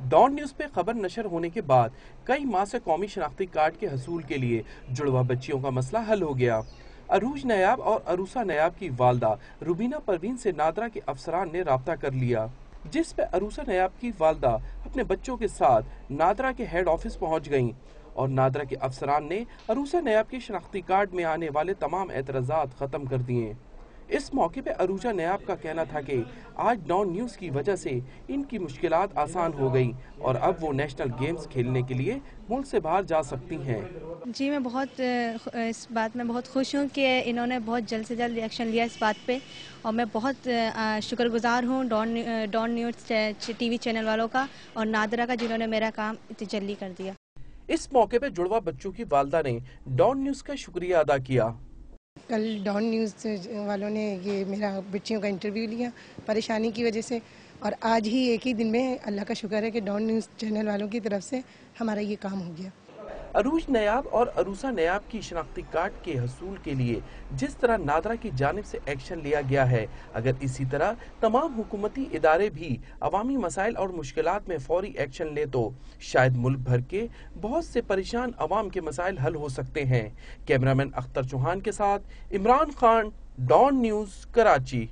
Don news पे खबर नशर होने के बाद कई माह से कौमी शनाख्ती कार्ड के हसूल के लिए जुड़वा बच्चियों का मसला हल हो गया। अरूज नयाब और अरूसा नयाब की वालदा रुबीना परवीन से नादरा के अफसरान ने राब्ता कर लिया, जिस पे अरूसा नयाब की वालदा अपने बच्चों के साथ नादरा के हेड ऑफिस पहुंच गईं और नादरा के अफसरान ने अरूसा नयाब के शनाख्ती कार्ड में आने वाले तमाम एतराज़ात खत्म कर दिए। इस मौके पे अरूजा नयाब का कहना था कि आज डॉन न्यूज़ की वजह से इनकी मुश्किलात आसान हो गई और अब वो नेशनल गेम्स खेलने के लिए मुल्क से बाहर जा सकती हैं। जी, मैं इस बात में बहुत खुश हूँ कि इन्होंने बहुत जल्द से जल्द रिएक्शन लिया इस बात पे, और मैं बहुत शुक्रगुजार हूँ डॉन न्यूज़ टीवी चैनल वालों का और नादरा का, जिन्होंने मेरा काम इतनी जल्दी कर दिया। इस मौके पे जुड़वा बच्चों की वालदा ने डॉन न्यूज़ का शुक्रिया अदा किया। कल डॉन न्यूज़ वालों ने ये मेरा बच्चियों का इंटरव्यू लिया परेशानी की वजह से, और आज ही एक ही दिन में अल्लाह का शुक्र है कि डॉन न्यूज़ चैनल वालों की तरफ से हमारा ये काम हो गया। अरूज नयाब और अरूसा नयाब की शनाख्ती कार्ड के हसूल के लिए जिस तरह नादरा की जानिब से एक्शन लिया गया है, अगर इसी तरह तमाम हुकूमती इदारे भी अवामी मसाइल और मुश्किलात में फौरी एक्शन ले तो शायद मुल्क भर के बहुत से परेशान अवाम के मसाइल हल हो सकते हैं। कैमरामैन अख्तर चौहान के साथ इमरान खान, डॉन न्यूज़, कराची।